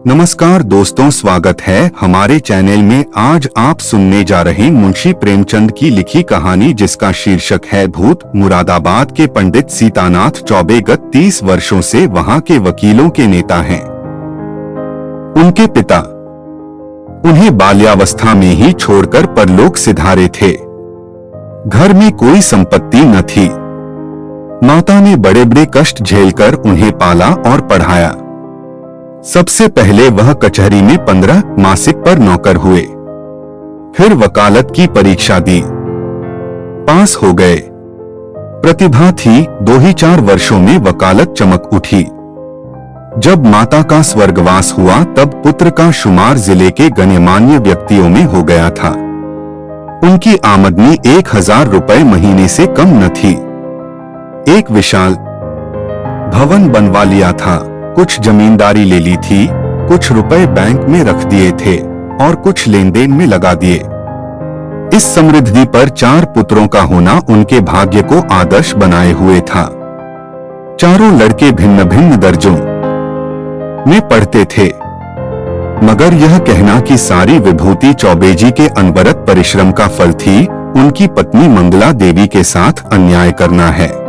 नमस्कार दोस्तों, स्वागत है हमारे चैनल में। आज आप सुनने जा रहे मुंशी प्रेमचंद की लिखी कहानी, जिसका शीर्षक है भूत। मुरादाबाद के पंडित सीतानाथ चौबे गत 30 वर्षों से वहां के वकीलों के नेता हैं। उनके पिता उन्हें बाल्यावस्था में ही छोड़कर परलोक सिधारे थे। घर में कोई संपत्ति न थी। माता ने बड़े बड़े कष्ट झेलकर उन्हें पाला और पढ़ाया। सबसे पहले वह कचहरी में 15 मासिक पर नौकर हुए, फिर वकालत की परीक्षा दी, पास हो गए। प्रतिभा थी, 2 ही 4 वर्षों में वकालत चमक उठी। जब माता का स्वर्गवास हुआ तब पुत्र का शुमार जिले के गण्यमान्य व्यक्तियों में हो गया था। उनकी आमदनी 1000 रुपए महीने से कम न थी। एक विशाल भवन बनवा लिया था, कुछ जमींदारी ले ली थी, कुछ रुपए बैंक में रख दिए थे और कुछ लेन देन में लगा दिए। इस समृद्धि पर 4 पुत्रों का होना उनके भाग्य को आदर्श बनाए हुए था। चारों लड़के भिन्न भिन्न दर्जों में पढ़ते थे, मगर यह कहना कि सारी विभूति चौबे जी के अनवरत परिश्रम का फल थी, उनकी पत्नी मंगला देवी के साथ अन्याय करना है।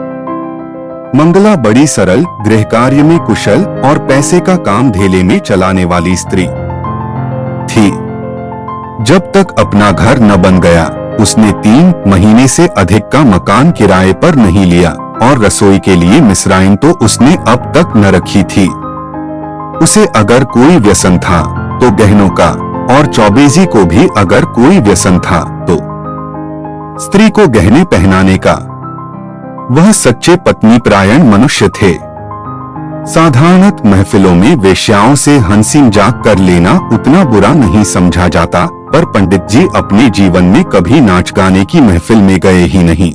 मंगला बड़ी सरल, गृह कार्य में कुशल और पैसे का काम धेले में चलाने वाली स्त्री थी। जब तक अपना घर न बन गया, उसने 3 महीने से अधिक का मकान किराए पर नहीं लिया और रसोई के लिए मिस्राइन तो उसने अब तक न रखी थी। उसे अगर कोई व्यसन था तो गहनों का, और चौबेजी को भी अगर कोई व्यसन था तो स्त्री को गहने पहनाने का। वह सच्चे पत्नी परायण मनुष्य थे। साधारणत महफिलों में वेश्याओं से हंसी मजाक कर लेना उतना बुरा नहीं समझा जाता, पर पंडित जी अपने जीवन में कभी नाच गाने की महफिल में गए ही नहीं।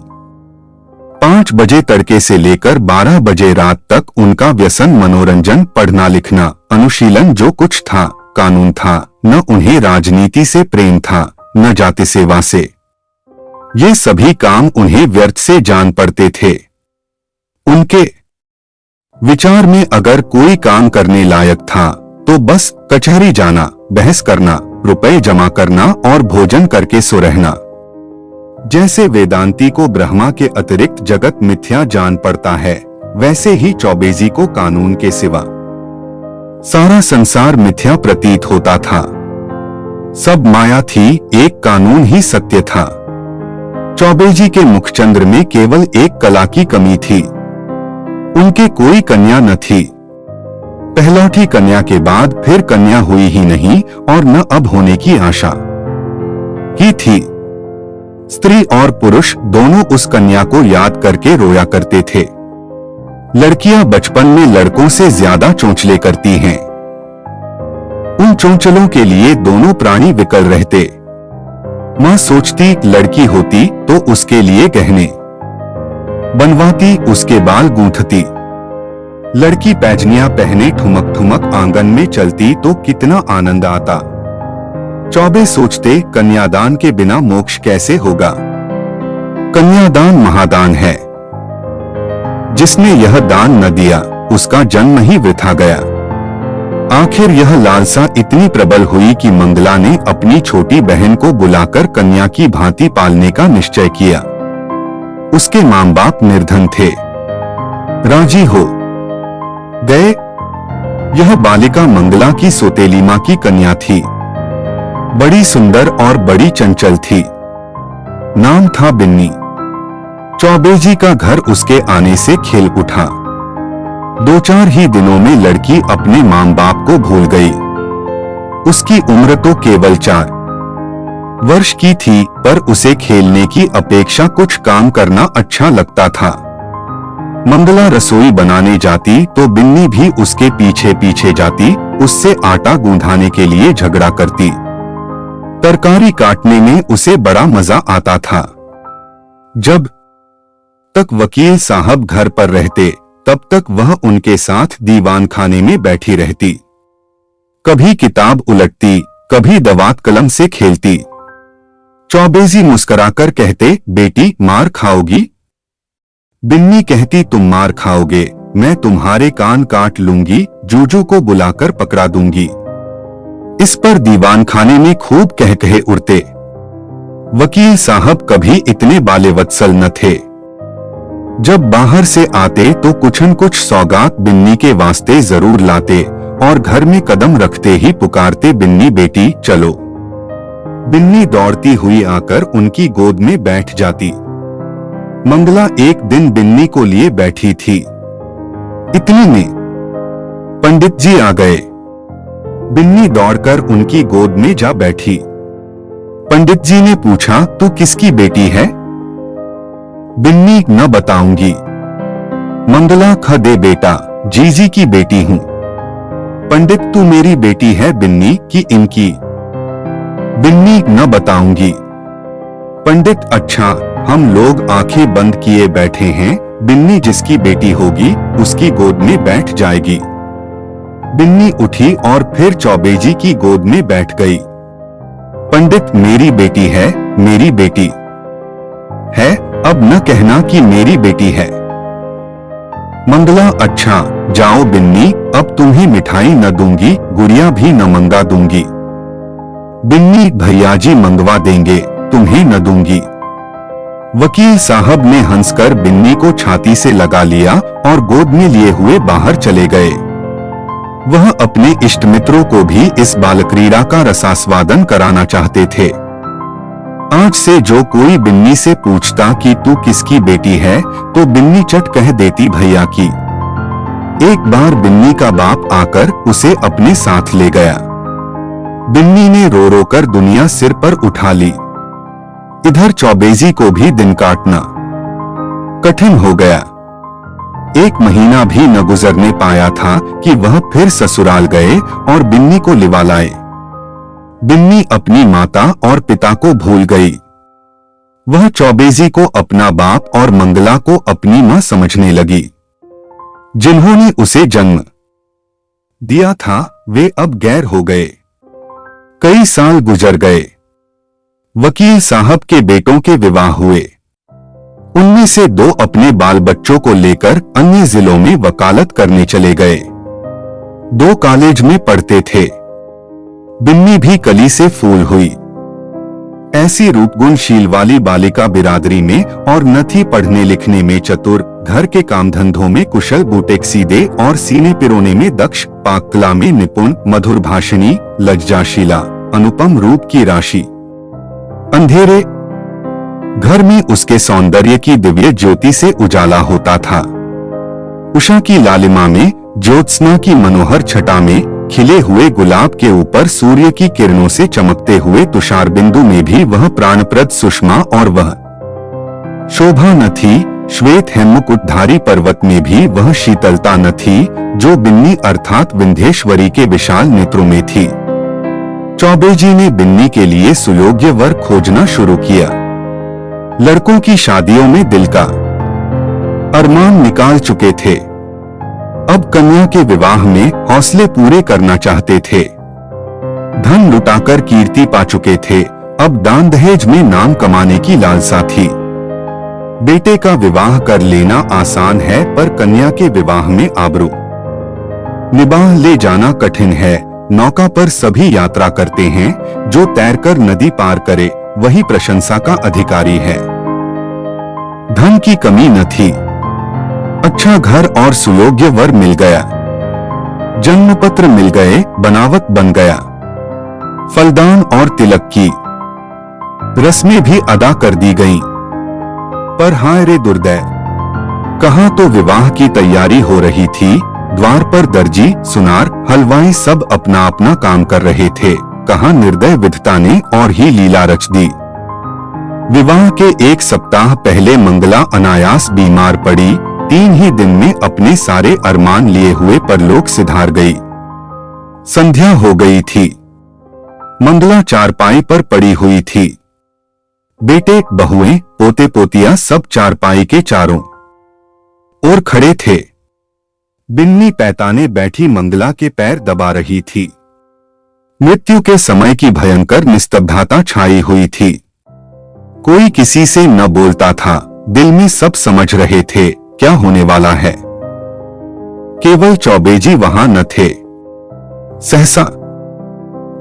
5 बजे तड़के से लेकर 12 बजे रात तक उनका व्यसन मनोरंजन, पढ़ना लिखना, अनुशीलन जो कुछ था, कानून था। न उन्हें राजनीति से प्रेम था, न जाति सेवा से। ये सभी काम उन्हें व्यर्थ से जान पड़ते थे। उनके विचार में अगर कोई काम करने लायक था तो बस कचहरी जाना, बहस करना, रुपए जमा करना और भोजन करके सो रहना। जैसे वेदांती को ब्रह्मा के अतिरिक्त जगत मिथ्या जान पड़ता है, वैसे ही चौबेजी को कानून के सिवा सारा संसार मिथ्या प्रतीत होता था। सब माया थी, एक कानून ही सत्य था। चौबेजी के मुखचंद्र में केवल एक कला की कमी थी। उनके कोई कन्या न थी। पहलौठी कन्या के बाद फिर कन्या हुई ही नहीं और न अब होने की आशा ही थी। स्त्री और पुरुष दोनों उस कन्या को याद करके रोया करते थे। लड़कियां बचपन में लड़कों से ज्यादा चोंचले करती हैं। उन चोंचलों के लिए दोनों प्राणी विकल रहते। मां सोचती लड़की होती तो उसके लिए गहने बनवाती, उसके बाल गूंथती। लड़की पैजनियां पहने ठुमक ठुमक आंगन में चलती तो कितना आनंद आता। चौबे सोचते कन्यादान के बिना मोक्ष कैसे होगा। कन्यादान महादान है। जिसने यह दान न दिया उसका जन्म ही वृथा गया। आखिर यह लालसा इतनी प्रबल हुई कि मंगला ने अपनी छोटी बहन को बुलाकर कन्या की भांति पालने का निश्चय किया। उसके मां बाप निर्धन थे, राजी हो गए। यह बालिका मंगला की सौतेली मां की कन्या थी। बड़ी सुंदर और बड़ी चंचल थी। नाम था बिन्नी। चौबेजी का घर उसके आने से खिल उठा। 2-4 ही दिनों में लड़की अपने मां बाप को भूल गई। उसकी उम्र तो केवल 4 वर्ष की थी, पर उसे खेलने की अपेक्षा कुछ काम करना अच्छा लगता था। मंगला रसोई बनाने जाती तो बिन्नी भी उसके पीछे पीछे जाती, उससे आटा गूंधाने के लिए झगड़ा करती। तरकारी काटने में उसे बड़ा मजा आता था। जब तक वकील साहब घर पर रहते तब तक वह उनके साथ दीवान खाने में बैठी रहती। कभी किताब उलटती, कभी दवात कलम से खेलती। चौबेजी मुस्कुराकर कहते, बेटी मार खाओगी? बिन्नी कहती, तुम मार खाओगे, मैं तुम्हारे कान काट लूंगी, जूजू को बुलाकर पकड़ा दूंगी। इस पर दीवान खाने में खूब कहकहे उड़ते। वकील साहब कभी इतने बालेवत्सल न थे। जब बाहर से आते तो कुछ न कुछ सौगात बिन्नी के वास्ते जरूर लाते और घर में कदम रखते ही पुकारते, बिन्नी बेटी चलो। बिन्नी दौड़ती हुई आकर उनकी गोद में बैठ जाती। मंगला एक दिन बिन्नी को लिए बैठी थी। इतने में पंडित जी आ गए। बिन्नी दौड़कर उनकी गोद में जा बैठी। पंडित जी ने पूछा, तू किसकी बेटी है? बिन्नी, न बताऊंगी। मंगला, खदे बेटा, जीजी की बेटी हूं। पंडित, तू मेरी बेटी है बिन्नी की इनकी? बिन्नी, न बताऊंगी। पंडित, अच्छा, हम लोग आंखें बंद किए बैठे हैं, बिन्नी जिसकी बेटी होगी उसकी गोद में बैठ जाएगी। बिन्नी उठी और फिर चौबेजी की गोद में बैठ गई। पंडित, मेरी बेटी है, मेरी बेटी है, अब न कहना कि मेरी बेटी है। मंगला, अच्छा, जाओ बिन्नी, अब तुम्हें मिठाई न दूंगी, गुड़िया भी न मंगा दूंगी। बिन्नी, भैयाजी मंगवा देंगे, तुम्हें न दूंगी। वकील साहब ने हंसकर बिन्नी को छाती से लगा लिया और गोद में लिए हुए बाहर चले गए। वह अपने इष्ट मित्रों को भी इस बालक्रीड़ा का रसास्वादन कराना चाहते थे। आज से जो कोई बिन्नी से पूछता कि तू किसकी बेटी है, तो बिन्नी चट कह देती, भैया की। एक बार बिन्नी का बाप आकर उसे अपने साथ ले गया। बिन्नी ने रो रो कर दुनिया सिर पर उठा ली। इधर चौबेजी को भी दिन काटना कठिन हो गया। एक महीना भी न गुजरने पाया था कि वह फिर ससुराल गए और बिन्नी को लिवा लाए। बिन्नी अपनी माता और पिता को भूल गई। वह चौबेजी को अपना बाप और मंगला को अपनी मां समझने लगी। जिन्होंने उसे जन्म दिया था वे अब गैर हो गए। कई साल गुजर गए। वकील साहब के बेटों के विवाह हुए। उनमें से 2 अपने बाल बच्चों को लेकर अन्य जिलों में वकालत करने चले गए। 2 कॉलेज में पढ़ते थे। बिन्नी भी कली से फूल हुई। ऐसी रूपगुणशील वाली बालिका बिरादरी में और न थी पढ़ने लिखने में चतुर, घर के काम धंधों में कुशल, बूटेक सीधे और सीने पिरोने में दक्ष, पाक कला में निपुण, मधुर भाषिणी, लज्जाशीला, अनुपम रूप की राशि। अंधेरे घर में उसके सौंदर्य की दिव्य ज्योति से उजाला होता था। उषा की लालिमा में, ज्योत्सना की मनोहर छटा में, खिले हुए गुलाब के ऊपर सूर्य की किरणों से चमकते हुए तुषार बिंदु में भी वह प्राणप्रद सुषमा और वह शोभा न थी। श्वेत हेममुकुटधारी पर्वत में भी वह शीतलता न थी जो बिन्नी अर्थात विंध्येश्वरी के विशाल नेत्रों में थी। चौबेजी ने बिन्नी के लिए सुयोग्य वर खोजना शुरू किया। लड़कों की शादियों में दिल का अरमान निकाल चुके थे। अब कन्या के विवाह में हौसले पूरे करना चाहते थे। धन लुटाकर कीर्ति पा चुके थे, अब दान दहेज में नाम कमाने की लालसा थी। बेटे का विवाह कर लेना आसान है, पर कन्या के विवाह में आबरू निबाह ले जाना कठिन है। नौका पर सभी यात्रा करते हैं, जो तैरकर नदी पार करे वही प्रशंसा का अधिकारी है। धन की कमी न थी। अच्छा घर और सुयोग्य वर मिल गया। जन्म पत्र मिल गए, बनावट बन गया। फलदान और तिलक की रस्में भी अदा कर दी गईं। पर हाय रे दुर्दैव, कहां तो विवाह की तैयारी हो रही थी। द्वार पर दर्जी, सुनार, हलवाई सब अपना अपना काम कर रहे थे। कहां निर्दय विधाता ने और ही लीला रच दी। विवाह के 1 सप्ताह पहले मंगला अनायास बीमार पड़ी। 3 ही दिन में अपने सारे अरमान लिए हुए परलोक सिधार गई। संध्या हो गई थी। मंगला चारपाई पर पड़ी हुई थी। बेटे, बहुएं, पोते पोतियां सब चारपाई के चारों ओर खड़े थे। बिन्नी पैताने बैठी मंगला के पैर दबा रही थी। मृत्यु के समय की भयंकर निस्तब्धता छाई हुई थी। कोई किसी से न बोलता था। दिल में सब समझ रहे थे क्या होने वाला है। केवल चौबेजी वहां न थे। सहसा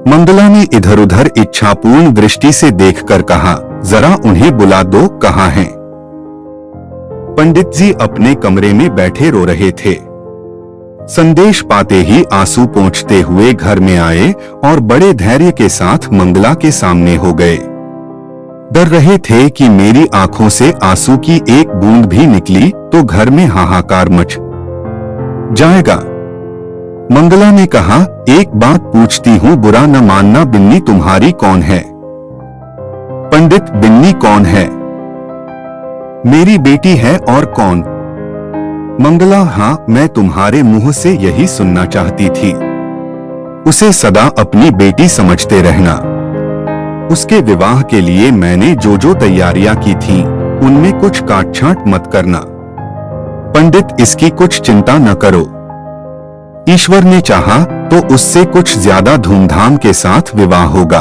मंगला ने इधर उधर इच्छापूर्ण दृष्टि से देखकर कहा, जरा उन्हें बुला दो, कहाँ हैं? पंडित जी अपने कमरे में बैठे रो रहे थे। संदेश पाते ही आंसू पोंछते हुए घर में आए और बड़े धैर्य के साथ मंगला के सामने हो गए। डर रहे थे कि मेरी आंखों से आंसू की एक बूंद भी निकली तो घर में हाहाकार मच जाएगा। मंगला ने कहा, एक बात पूछती हूँ, बुरा न मानना, बिन्नी तुम्हारी कौन है? पंडित, बिन्नी कौन है? मेरी बेटी है, और कौन? मंगला, हाँ, मैं तुम्हारे मुंह से यही सुनना चाहती थी। उसे सदा अपनी बेटी समझते रहना। उसके विवाह के लिए मैंने जो जो तैयारियां की थीं, उनमें कुछ काटछांट मत करना। पंडित, इसकी कुछ चिंता न करो। ईश्वर ने चाहा तो उससे कुछ ज्यादा धूमधाम के साथ विवाह होगा।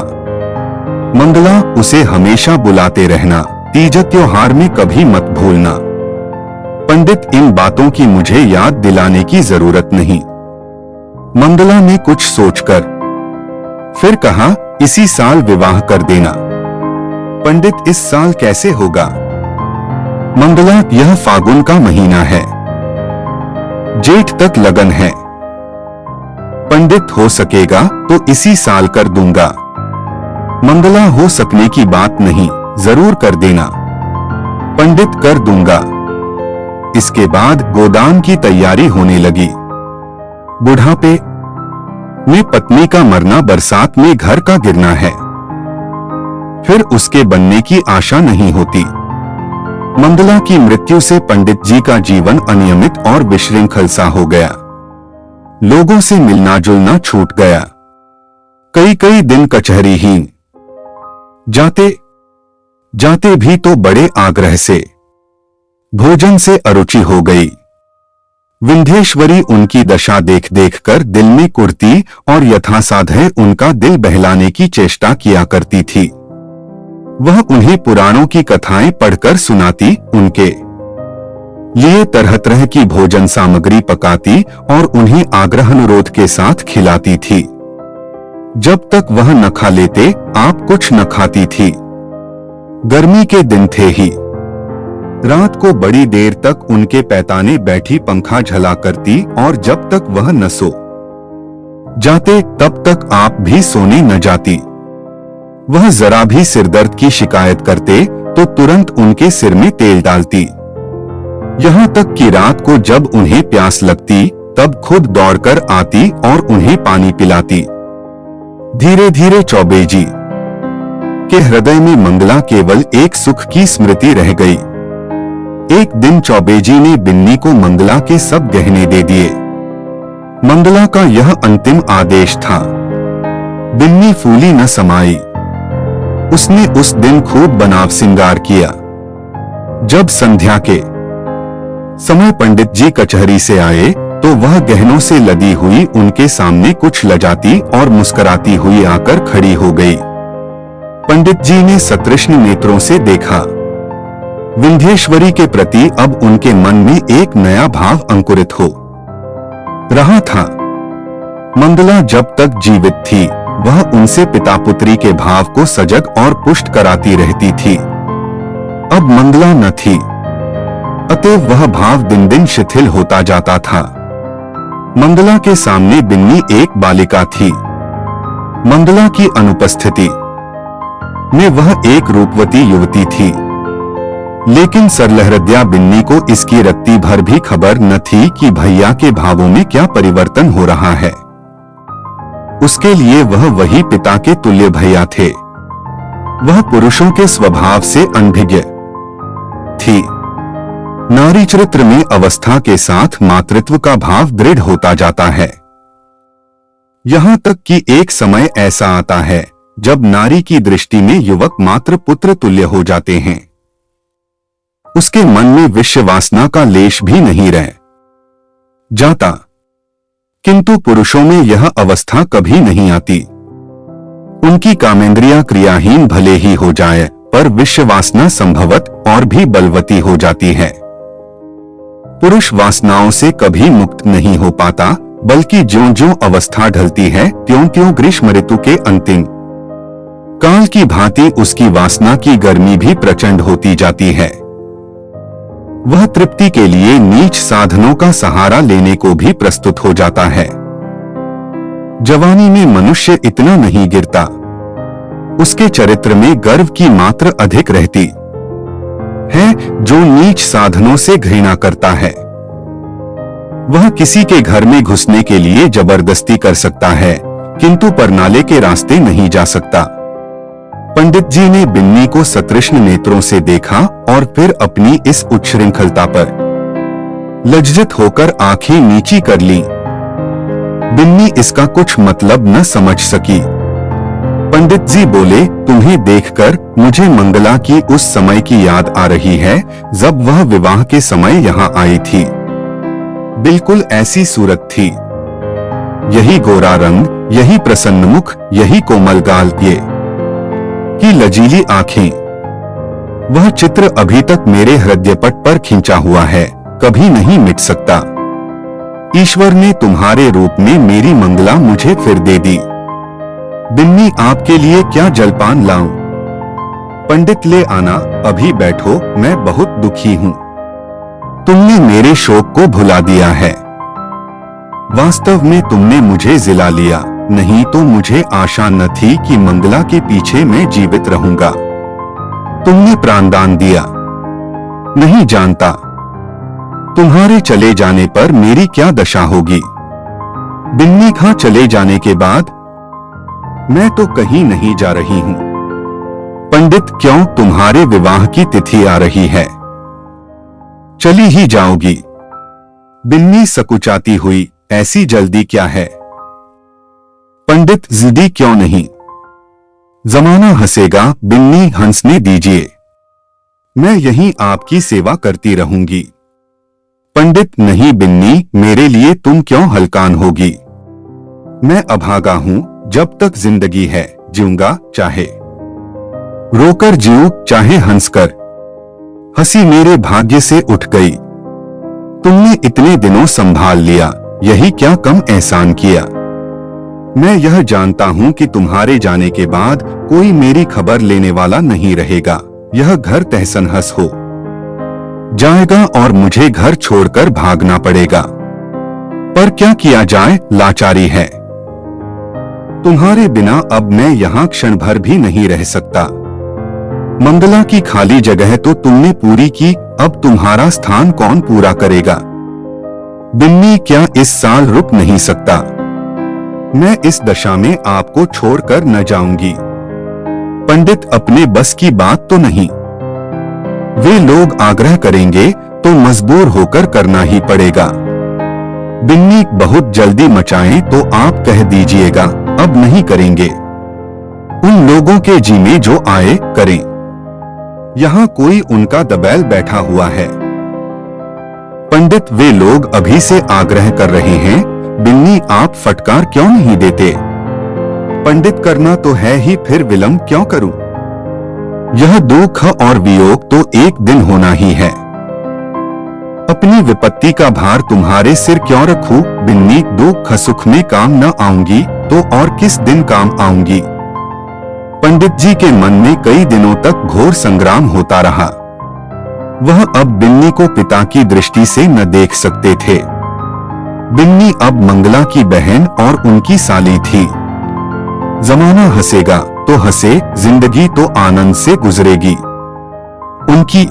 मंगला, उसे हमेशा बुलाते रहना, तीज त्योहार में कभी मत भूलना। पंडित, इन बातों की मुझे याद दिलाने की जरूरत नहीं। मंगला ने कुछ सोचकर फिर कहा, इसी साल विवाह कर देना। पंडित, इस साल कैसे होगा? मंगला, यह फागुन का महीना है, जेठ तक लगन है। पंडित, हो सकेगा तो इसी साल कर दूंगा। मंगला, हो सकने की बात नहीं, जरूर कर देना। पंडित, कर दूंगा। इसके बाद गोदान की तैयारी होने लगी। बुढ़ापे में पत्नी का मरना, बरसात में घर का गिरना है, फिर उसके बनने की आशा नहीं होती। मंगला की मृत्यु से पंडित जी का जीवन अनियमित और विशृंखल सा हो गया। लोगों से मिलना जुलना छूट गया। कई कई दिन कचहरीहीन जाते जाते भी तो बड़े आग्रह से भोजन से अरुचि हो गई। विंध्येश्वरी उनकी दशा देख देख कर दिल में कुढ़ती और यथासाध्य उनका दिल बहलाने की चेष्टा किया करती थी। वह उन्हें पुराणों की कथाएं पढ़कर सुनाती, उनके लिए तरह तरह की भोजन सामग्री पकाती और उन्हें आग्रहानुरोध के साथ खिलाती थी। जब तक वह न खा लेते, आप कुछ न खाती थी। गर्मी के दिन थे ही। रात को बड़ी देर तक उनके पैताने बैठी पंखा झला करती और जब तक वह न सो जाते तब तक आप भी सोने न जाती। वह जरा भी सिरदर्द की शिकायत करते तो तुरंत उनके सिर में तेल डालती। यहाँ तक कि रात को जब उन्हें प्यास लगती तब खुद दौड़कर आती और उन्हें पानी पिलाती। धीरे धीरे चौबे जी के हृदय में मंगला केवल एक सुख की स्मृति रह गई। एक दिन चौबे जी ने बिन्नी को मंगला के सब गहने दे दिए। मंगला का यह अंतिम आदेश था। बिन्नी फूली न समाई। उसने उस दिन खूब बनाव सिंगार किया। जब संध्या के समय पंडित जी कचहरी से आए तो वह गहनों से लदी हुई उनके सामने कुछ लजाती और मुस्कुराती हुई आकर खड़ी हो गई। पंडित जी ने सतृष्ण नेत्रों से देखा। विंध्येश्वरी के प्रति अब उनके मन में एक नया भाव अंकुरित हो रहा था। मंगला जब तक जीवित थी वह उनसे पिता पुत्री के भाव को सजग और पुष्ट कराती रहती थी। अब मंगला न थी, अतएव वह भाव दिन दिन शिथिल होता जाता था। मंगला के सामने बिन्नी एक बालिका थी। मंगला की अनुपस्थिति में वह एक रूपवती युवती थी। लेकिन सरलहृदया बिन्नी को इसकी रत्ती भर भी खबर न थी कि भैया के भावों में क्या परिवर्तन हो रहा है। उसके लिए वह वही पिता के तुल्य भैया थे। वह पुरुषों के स्वभाव से अनभिज्ञ थी। नारी चरित्र में अवस्था के साथ मातृत्व का भाव दृढ़ होता जाता है। यहाँ तक कि एक समय ऐसा आता है जब नारी की दृष्टि में युवक मात्र पुत्र तुल्य हो जाते हैं। उसके मन में विषय वासना का लेश भी नहीं रह जाता। किंतु पुरुषों में यह अवस्था कभी नहीं आती। उनकी कामेंद्रियां क्रियाहीन भले ही हो जाए, पर विषय वासना संभवत और भी बलवती हो जाती है। पुरुष वासनाओं से कभी मुक्त नहीं हो पाता बल्कि ज्यों-ज्यों अवस्था ढलती है त्यों-त्यों ग्रीष्म ऋतु के अंतिम काल की भांति उसकी वासना की गर्मी भी प्रचंड होती जाती है। वह तृप्ति के लिए नीच साधनों का सहारा लेने को भी प्रस्तुत हो जाता है। जवानी में मनुष्य इतना नहीं गिरता, उसके चरित्र में गर्व की मात्रा अधिक रहती है। जो नीच साधनों से घृणा करता है वह किसी के घर में घुसने के लिए जबरदस्ती कर सकता है, किंतु परनाले के रास्ते नहीं जा सकता। पंडित जी ने बिन्नी को सतृष्ण नेत्रों से देखा और फिर अपनी इस उच्छृंखलता पर लज्जित होकर आंखें नीची कर ली। बिन्नी इसका कुछ मतलब न समझ सकी। पंडित जी बोले, तुम्हें देखकर मुझे मंगला की उस समय की याद आ रही है जब वह विवाह के समय यहाँ आई थी। बिल्कुल ऐसी सूरत थी, यही गोरा रंग, यही प्रसन्न मुख, यही कोमल गाल, ये की लजीली आंखें। वह चित्र अभी तक मेरे हृदयपट पर खींचा हुआ है, कभी नहीं मिट सकता। ईश्वर ने तुम्हारे रूप में मेरी मंगला मुझे फिर दे दी। बिन्नी, आपके लिए क्या जलपान लाऊं? पंडित, ले आना, अभी बैठो, मैं बहुत दुखी हूं। तुमने मेरे शोक को भुला दिया है। वास्तव में तुमने मुझे जिला लिया, नहीं तो मुझे आशा न थी कि मंगला के पीछे मैं जीवित रहूंगा। तुमने प्राणदान दिया, नहीं जानता तुम्हारे चले जाने पर मेरी क्या दशा होगी। बिन्नी, खां चले जाने के बाद? मैं तो कहीं नहीं जा रही हूं। पंडित, क्यों? तुम्हारे विवाह की तिथि आ रही है, चली ही जाओगी। बिन्नी सकुचाती हुई, ऐसी जल्दी क्या है? पंडित, जिद्दी क्यों नहीं? जमाना हंसेगा। बिन्नी, हंसने दीजिए, मैं यहीं आपकी सेवा करती रहूंगी। पंडित, नहीं बिन्नी, मेरे लिए तुम क्यों हलकान होगी? मैं अभागा हूं, जब तक जिंदगी है जीऊंगा, चाहे रोकर जीऊं चाहे हंसकर। हंसी मेरे भाग्य से उठ गई। तुमने इतने दिनों संभाल लिया, यही क्या कम एहसान किया। मैं यह जानता हूं कि तुम्हारे जाने के बाद कोई मेरी खबर लेने वाला नहीं रहेगा। यह घर तहस-नहस हो जाएगा और मुझे घर छोड़कर भागना पड़ेगा। पर क्या किया जाए, लाचारी है। तुम्हारे बिना अब मैं यहाँ क्षण भर भी नहीं रह सकता। मंगला की खाली जगह तो तुमने पूरी की, अब तुम्हारा स्थान कौन पूरा करेगा? बिन्नी, क्या इस साल रुक नहीं सकता? मैं इस दशा में आपको छोड़कर न जाऊंगी। पंडित, अपने बस की बात तो नहीं। वे लोग आग्रह करेंगे तो मजबूर होकर करना ही पड़ेगा। बिन्नी, बहुत जल्दी मचाएं तो आप कह दीजिएगा, अब नहीं करेंगे। उन लोगों के जी में जो आए करें, यहाँ कोई उनका दबैल बैठा हुआ है। पंडित, वे लोग अभी से आग्रह कर रहे हैं। बिन्नी, आप फटकार क्यों नहीं देते? पंडित, करना तो है ही, फिर विलंब क्यों करूं? यह दुख और वियोग तो एक दिन होना ही है। अपनी विपत्ति का भार तुम्हारे सिर क्यों रखूं? बिन्नी, दुख सुख में काम न आऊंगी तो और किस दिन काम आऊंगी? पंडित जी के मन में कई दिनों तक घोर संग्राम होता रहा। वह अब बिन्नी को पिता की दृष्टि से न देख सकते थे। बिन्नी अब मंगला की बहन और उनकी साली थी। जमाना हंसेगा तो हंसे, जिंदगी तो आनंद से गुजरेगी। उनकी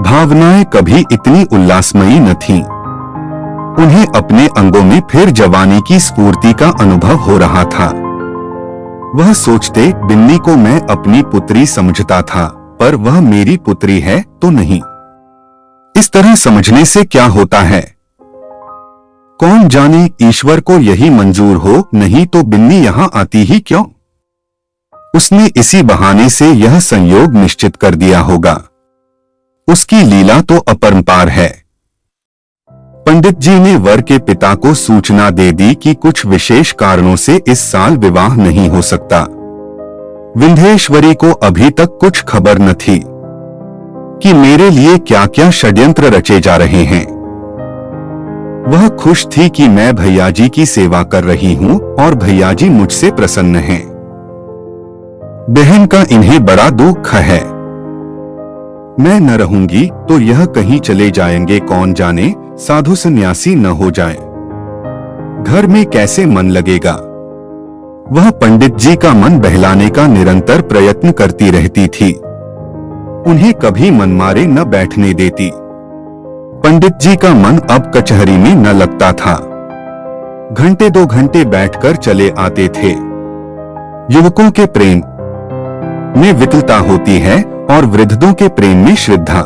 भावनाएं कभी इतनी उल्लासमयी न थीं। उन्हें अपने अंगों में फिर जवानी की स्फूर्ति का अनुभव हो रहा था। वह सोचते, बिन्नी को मैं अपनी पुत्री समझता था, पर वह मेरी पुत्री है तो नहीं। इस तरह समझने से क्या होता है? कौन जाने ईश्वर को यही मंजूर हो, नहीं तो बिन्नी यहाँ आती ही क्यों? उसने इसी बहाने से यह संयोग निश्चित कर दिया होगा। उसकी लीला तो अपरंपार है। पंडित जी ने वर के पिता को सूचना दे दी कि कुछ विशेष कारणों से इस साल विवाह नहीं हो सकता। विंध्येश्वरी को अभी तक कुछ खबर न थी कि मेरे लिए क्या क्या षड्यंत्र रचे जा रहे हैं। वह खुश थी कि मैं भैया जी की सेवा कर रही हूँ और भैया जी मुझसे प्रसन्न हैं। बहन का इन्हें बड़ा दुख है। मैं न रहूंगी तो यह कहीं चले जाएंगे, कौन जाने साधु सन्यासी न हो जाए। घर में कैसे मन लगेगा। वह पंडित जी का मन बहलाने का निरंतर प्रयत्न करती रहती थी, उन्हें कभी मनमारे न बैठने देती। पंडित जी का मन अब कचहरी में न लगता था, घंटे 2 घंटे बैठकर चले आते थे। युवकों के प्रेम में विकलता होती है और वृद्धों के प्रेम में श्रद्धा।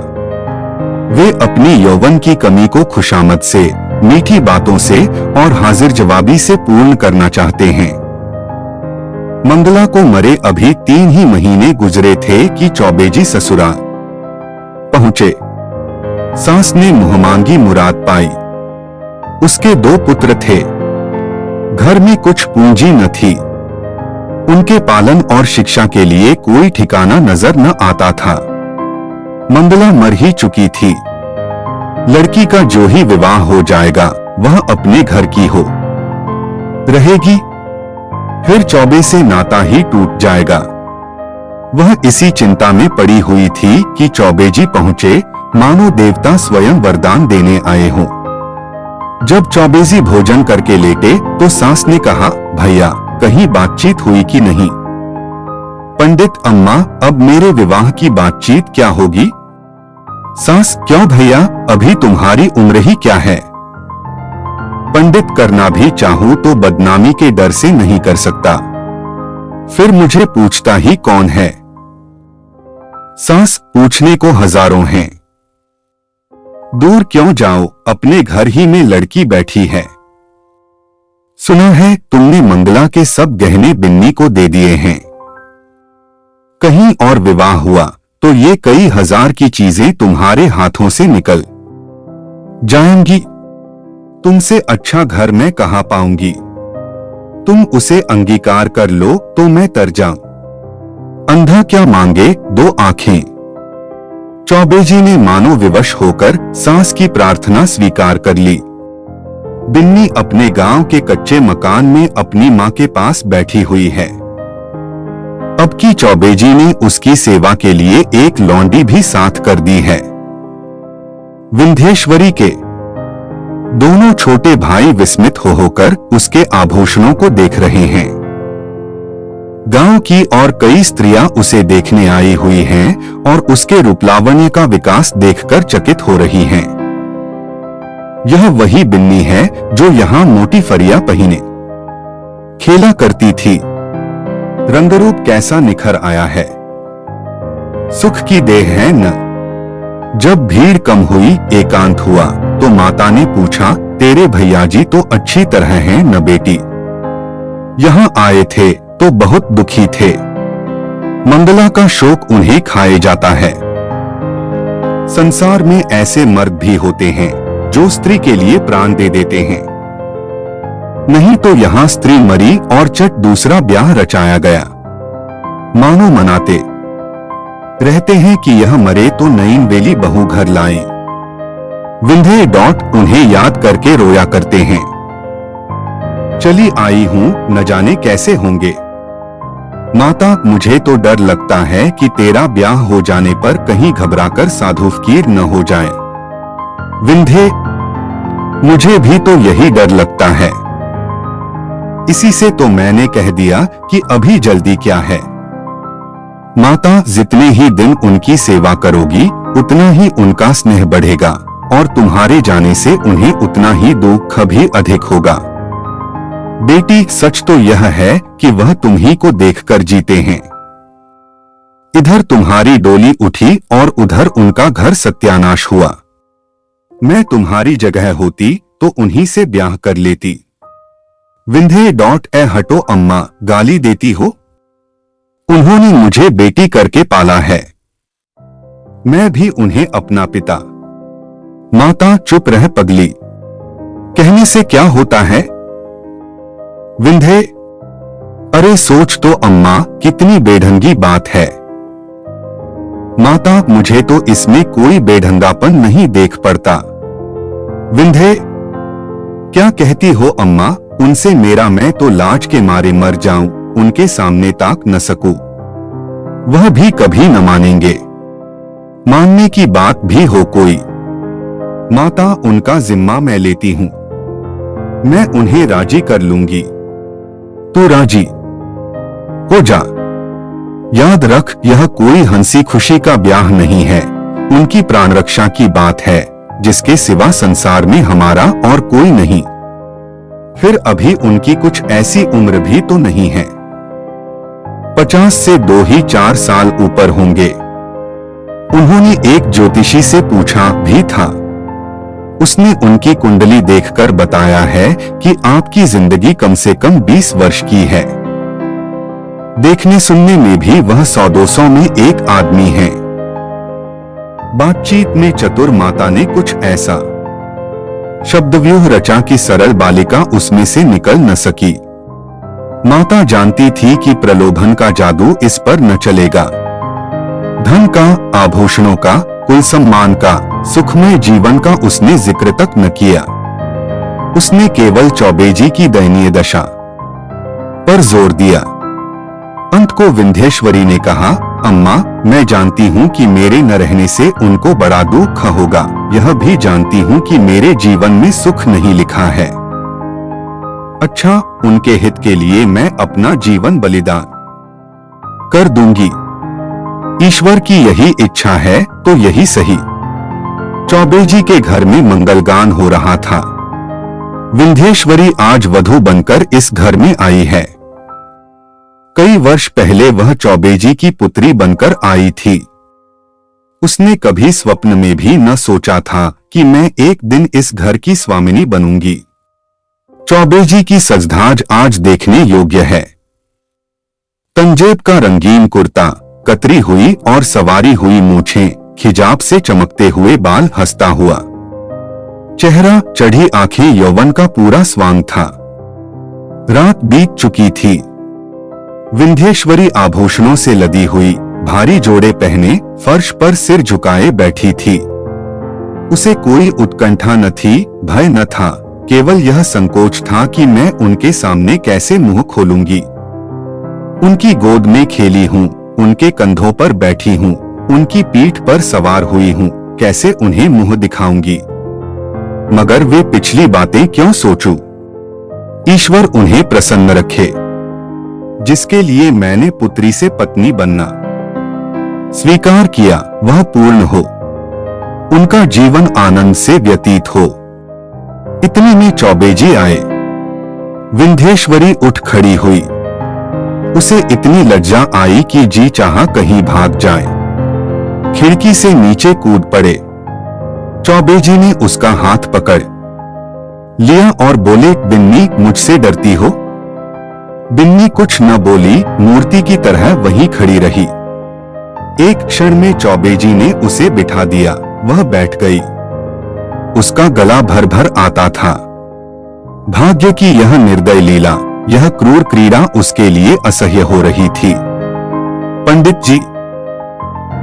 वे अपनी यौवन की कमी को खुशामद से, मीठी बातों से और हाजिर जवाबी से पूर्ण करना चाहते हैं। मंगला को मरे अभी 3 ही महीने गुजरे थे कि चौबे जी ससुराल पहुंचे। सास ने मुहमांगी मुराद पाई। उसके 2 पुत्र थे। घर में कुछ पूंजी न थी। उनके पालन और शिक्षा के लिए कोई ठिकाना नजर न आता था। मंगला मर ही चुकी थी। लड़की का जो ही विवाह हो जाएगा वह अपने घर की हो रहेगी, फिर चौबे से नाता ही टूट जाएगा। वह इसी चिंता में पड़ी हुई थी कि चौबे जी पहुंचे, मानो देवता स्वयं वरदान देने आए हों। जब चौबे जी भोजन करके लेटे तो सास ने कहा, भैया कहीं बातचीत हुई कि नहीं। पंडित अम्मा, अब मेरे विवाह की बातचीत क्या होगी। सास, क्यों भैया, अभी तुम्हारी उम्र ही क्या है। पंडित, करना भी चाहूं तो बदनामी के डर से नहीं कर सकता, फिर मुझे पूछता ही कौन है। सास, पूछने को हजारों हैं। दूर क्यों जाओ, अपने घर ही में लड़की बैठी है। सुना है तुमने मंगला के सब गहने बिन्नी को दे दिए हैं। कहीं और विवाह हुआ तो ये कई हजार की चीजें तुम्हारे हाथों से निकल जाएंगी। तुमसे अच्छा घर मैं कहां पाऊंगी। तुम उसे अंगीकार कर लो तो मैं तर जाऊं। अंधा क्या मांगे 2 आंखें। चौबे जी ने मानो विवश होकर सास की प्रार्थना स्वीकार कर ली। बिन्नी अपने गांव के कच्चे मकान में अपनी मां के पास बैठी हुई है। अब की चौबे जी ने उसकी सेवा के लिए एक लौंडी भी साथ कर दी है। विंध्येश्वरी के दोनों छोटे भाई विस्मित होकर उसके आभूषणों को देख रहे हैं। गांव की और कई स्त्रियां उसे देखने आई हुई हैं और उसके रूपलावण्य का विकास देखकर चकित हो रही हैं। यह वही बिन्नी है जो यहां मोटी फरिया पहिने खेला करती थी। रंगरूप कैसा निखर आया है। सुख की देह है न। जब भीड़ कम हुई, एकांत हुआ तो माता ने पूछा, तेरे भैया जी तो अच्छी तरह हैं न बेटी। यहां आए थे तो बहुत दुखी थे। मंगला का शोक उन्हें खाए जाता है। संसार में ऐसे मर्द भी होते हैं जो स्त्री के लिए प्राण दे देते हैं। नहीं तो यहाँ स्त्री मरी और चट दूसरा ब्याह रचाया गया। मानो मनाते रहते हैं कि यह मरे तो नईन वेली बहू घर लाएं। विंध्ये उन्हें याद करके रोया करते हैं। चली आई हूं, न जाने कैसे होंगे। माता, मुझे तो डर लगता है कि तेरा ब्याह हो जाने पर कहीं घबराकर साधु फकीर न हो जाए। विंध्ये, मुझे भी तो यही डर लगता है। इसी से तो मैंने कह दिया कि अभी जल्दी क्या है। माता, जितने ही दिन उनकी सेवा करोगी उतना ही उनका स्नेह बढ़ेगा और तुम्हारे जाने से उन्हें उतना ही दुख भी अधिक होगा। बेटी, सच तो यह है कि वह तुम ही को देखकर जीते हैं। इधर तुम्हारी डोली उठी और उधर उनका घर सत्यानाश हुआ। मैं तुम्हारी जगह होती तो उन्हीं से ब्याह कर लेती। विंध्ये हटो अम्मा, गाली देती हो। उन्होंने मुझे बेटी करके पाला है, मैं भी उन्हें अपना पिता। माता, चुप रह पगली, कहने से क्या होता है। विंध्ये, अरे सोच तो अम्मा, कितनी बेढंगी बात है। माता, मुझे तो इसमें कोई बेढंगापन नहीं देख पड़ता। विंध्ये, क्या कहती हो अम्मा, उनसे मेरा मैं तो लाज के मारे मर जाऊं, उनके सामने ताक न सकूं। वह भी कभी न मानेंगे। मानने की बात भी हो कोई, माता उनका जिम्मा मैं लेती हूं, मैं उन्हें राजी कर लूंगी। तू राजी हो जा। याद रख, यह कोई हंसी खुशी का ब्याह नहीं है, उनकी प्राण रक्षा की बात है, जिसके सिवा संसार में हमारा और कोई नहीं। फिर अभी उनकी कुछ ऐसी उम्र भी तो नहीं है, 50 से 2 ही 4 साल ऊपर होंगे। उन्होंने एक ज्योतिषी से पूछा भी था, उसने उनकी कुंडली देखकर बताया है कि आपकी जिंदगी कम से कम 20 वर्ष की है। देखने सुनने में भी वह 100-200 में एक आदमी है। बातचीत में चतुर माता ने कुछ ऐसा शब्दव्यूह रचा कि सरल बालिका उसमें से निकल न सकी। माता जानती थी कि प्रलोभन का जादू इस पर न चलेगा। धन का, आभूषणों का, कुल सम्मान का, सुखमय जीवन का उसने जिक्र तक न किया। उसने केवल चौबे जी की दयनीय दशा पर जोर दिया। अंत को विंध्येश्वरी ने कहा, अम्मा, मैं जानती हूँ कि मेरे न रहने से उनको बड़ा दुख होगा, यह भी जानती हूँ कि मेरे जीवन में सुख नहीं लिखा है। अच्छा, उनके हित के लिए मैं अपना जीवन बलिदान कर दूंगी। ईश्वर की यही इच्छा है तो यही सही। चौबे जी के घर में मंगलगान हो रहा था। विंध्येश्वरी आज वधू बनकर इस घर में आई है। कई वर्ष पहले वह चौबे जी की पुत्री बनकर आई थी। उसने कभी स्वप्न में भी न सोचा था कि मैं एक दिन इस घर की स्वामिनी बनूंगी। चौबे जी की सजधाज आज देखने योग्य है। तंजेब का रंगीन कुर्ता, कतरी हुई और सवारी हुई मूछें, हिजाब से चमकते हुए बाल, हंसता हुआ चेहरा, चढ़ी आंखें, यौवन का पूरा स्वांग था। रात बीत चुकी थी। विंध्येश्वरी आभूषणों से लदी हुई, भारी जोड़े पहने, फर्श पर सिर झुकाए बैठी थी। उसे कोई उत्कंठा न थी, भय न था, केवल यह संकोच था कि मैं उनके सामने कैसे मुंह खोलूंगी। उनकी गोद में खेली हूँ, उनके कंधों पर बैठी हूँ, उनकी पीठ पर सवार हुई हूँ, कैसे उन्हें मुंह दिखाऊंगी। मगर वे पिछली बातें क्यों सोचूं? ईश्वर उन्हें प्रसन्न रखे। जिसके लिए मैंने पुत्री से पत्नी बनना स्वीकार किया, वह पूर्ण हो, उनका जीवन आनंद से व्यतीत हो। इतने में चौबे जी आए। विंध्येश्वरी उठ खड़ी हुई। उसे इतनी लज्जा आई कि जी चाहा कहीं भाग जाए। खिड़की से नीचे कूद पड़े। चौबे जी ने उसका हाथ पकड़ लिया और बोले, बिन्नी, मुझसे डरती हो? बिन्नी कुछ न बोली, मूर्ति की तरह वहीं खड़ी रही। एक क्षण में चौबे जी ने उसे बिठा दिया। वह बैठ गई। उसका गला भर भर आता था। भाग्य की यह निर्दय लीला, यह क्रूर क्रीड़ा उसके लिए असह्य हो रही थी। पंडित जी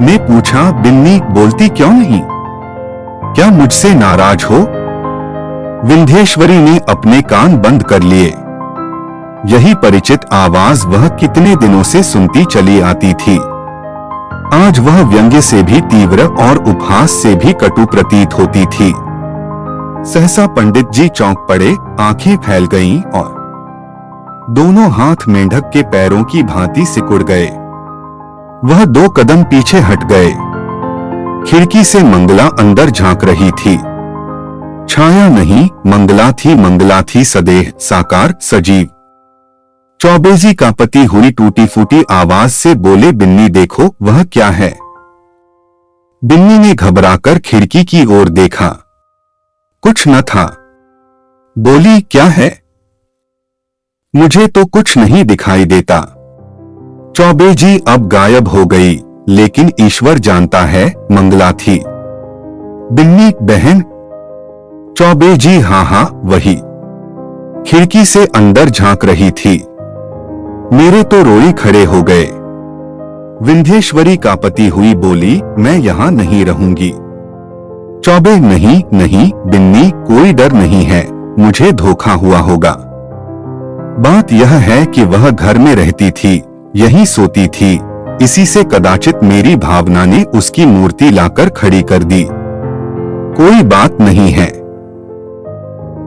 ने पूछा, बिन्नी, बोलती क्यों नहीं? क्या मुझसे नाराज हो? विंध्येश्वरी ने अपने कान बंद कर लिए। यही परिचित आवाज वह कितने दिनों से सुनती चली आती थी। आज वह व्यंग्य से भी तीव्र और उपहास से भी कटु प्रतीत होती थी। सहसा पंडित जी चौंक पड़े, आंखें फैल गईं और दोनों हाथ मेंढक के पैरों की भांति सिकुड़ गए। वह 2 कदम पीछे हट गए। खिड़की से मंगला अंदर झांक रही थी। छाया नहीं, मंगला थी सदेह, साकार, सजीव। चौबे जी का पति हुई टूटी फूटी आवाज से बोले, बिन्नी देखो, वह क्या है? बिन्नी ने घबराकर खिड़की की ओर देखा। कुछ न था। बोली, क्या है? मुझे तो कुछ नहीं दिखाई देता। चौबे जी अब गायब हो गई, लेकिन ईश्वर जानता है, मंगला थी। बिन्नी, बहन? चौबे जी, हाँ, वही। खिड़की से अंदर झांक रही थी। मेरे तो रोए खड़े हो गए। विंध्येश्वरी का पति हुई बोली, मैं यहां नहीं रहूंगी। चौबे, नहीं, बिन्नी, कोई डर नहीं है, मुझे धोखा हुआ होगा। बात यह है कि वह घर में रहती थी, यहीं सोती थी, इसी से कदाचित मेरी भावना ने उसकी मूर्ति लाकर खड़ी कर दी। कोई बात नहीं है।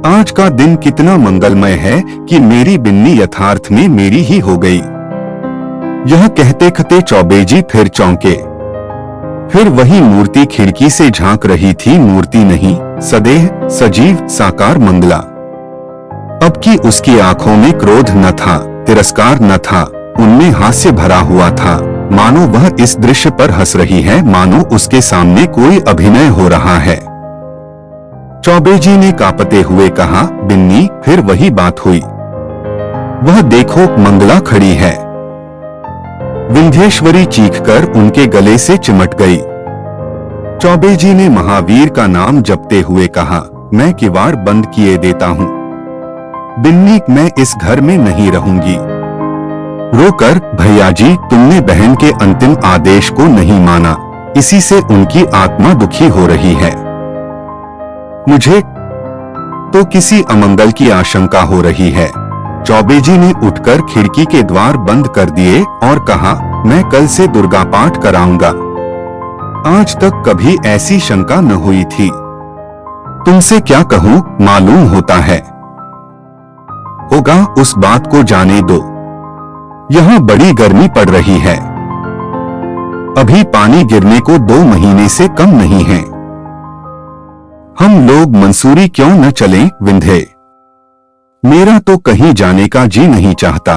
आज का दिन कितना मंगलमय है कि मेरी बिन्नी यथार्थ में मेरी ही हो गई। यह कहते कहते चौबे जी फिर चौंके। फिर वही मूर्ति खिड़की से झांक रही थी। मूर्ति नहीं, सदेह सजीव साकार मंगला। अब की उसकी आंखों में क्रोध न था, तिरस्कार न था, उनमें हास्य भरा हुआ था। मानो वह इस दृश्य पर हंस रही है, मानो उसके सामने कोई अभिनय हो रहा है। चौबे जी ने कांपते हुए कहा, बिन्नी, फिर वही बात हुई। वह देखो, मंगला खड़ी है। विंध्येश्वरी चीखकर उनके गले से चिमट गई। चौबे जी ने महावीर का नाम जपते हुए कहा, मैं किवाड़ बंद किए देता हूँ। बिन्नी, मैं इस घर में नहीं रहूंगी। रोकर, भैया जी, तुमने बहन के अंतिम आदेश को नहीं माना, इसी से उनकी आत्मा दुखी हो रही है। मुझे तो किसी अमंगल की आशंका हो रही है। चौबे जी ने उठकर खिड़की के द्वार बंद कर दिए और कहा, मैं कल से दुर्गा पाठ कराऊंगा। आज तक कभी ऐसी शंका न हुई थी। तुमसे क्या कहूं, मालूम होता है। होगा, उस बात को जाने दो। यहाँ बड़ी गर्मी पड़ रही है। अभी पानी गिरने को 2 महीने से कम नहीं है। हम लोग मंसूरी क्यों न चलें, विंध्ये? मेरा तो कहीं जाने का जी नहीं चाहता।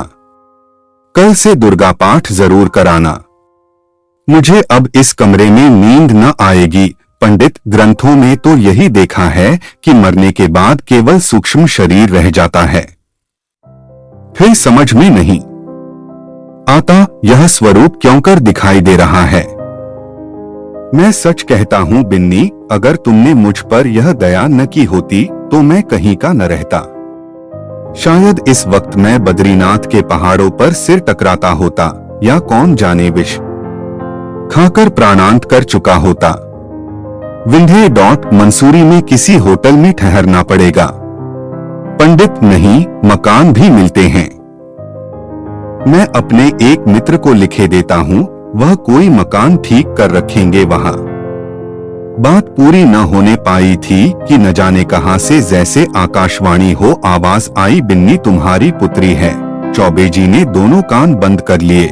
कल से दुर्गा पाठ जरूर कराना। मुझे अब इस कमरे में नींद न आएगी। पंडित, ग्रंथों में तो यही देखा है कि मरने के बाद केवल सूक्ष्म शरीर रह जाता है। फिर समझ में नहीं आता यह स्वरूप क्यों कर दिखाई दे रहा है। मैं सच कहता हूं बिन्नी, अगर तुमने मुझ पर यह दया न की होती तो मैं कहीं का न रहता। शायद इस वक्त मैं बद्रीनाथ के पहाड़ों पर सिर टकराता होता, या कौन जाने विष खाकर प्राणांत कर चुका होता। विंध्ये मंसूरी में किसी होटल में ठहरना पड़ेगा। पंडित, नहीं, मकान भी मिलते हैं। मैं अपने एक मित्र को लिखे देता हूँ, वह कोई मकान ठीक कर रखेंगे वहाँ। बात पूरी न होने पाई थी कि न जाने कहां से जैसे आकाशवाणी हो आवाज आई, बिन्नी तुम्हारी पुत्री है। चौबे जी ने दोनों कान बंद कर लिए।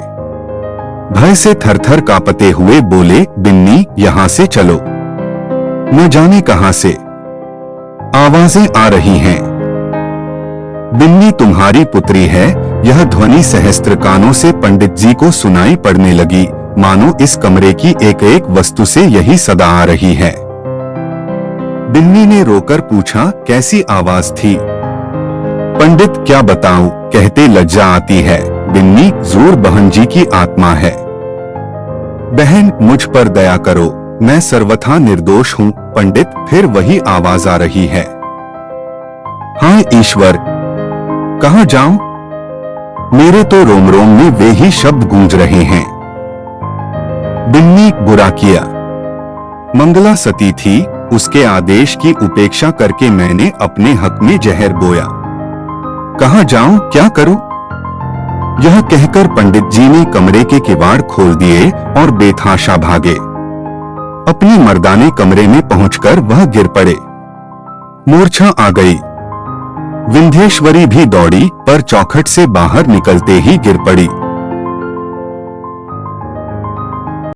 भय से थरथर कांपते हुए बोले, बिन्नी, यहाँ से चलो। न जाने कहां से आवाजें आ रही हैं। बिन्नी तुम्हारी पुत्री है, यह ध्वनि सहस्त्र कानों से पंडित जी को सुनाई पड़ने लगी, मानो इस कमरे की एक एक वस्तु से यही सदा आ रही है। बिन्नी ने रोकर पूछा, कैसी आवाज थी? पंडित, क्या बताऊं, कहते लज्जा आती है। बिन्नी, जरूर बहन जी की आत्मा है। बहन, मुझ पर दया करो, मैं सर्वथा निर्दोष हूँ। पंडित, फिर वही आवाज आ रही है। हाय ईश्वर, कहाँ जाऊं? मेरे तो रोम रोम में वे ही शब्द गूंज रहे हैं। बिन्नी, बुरा किया। मंगला सती थी, उसके आदेश की उपेक्षा करके मैंने अपने हक में जहर बोया। कहाँ जाऊं, क्या करूं? यह कहकर पंडित जी ने कमरे के किवाड़ खोल दिए और बेतहाशा भागे। अपने मर्दाने कमरे में पहुंचकर वह गिर पड़े। मूर्छा आ गई। विंध्येश्वरी भी दौड़ी, पर चौखट से बाहर निकलते ही गिर पड़ी।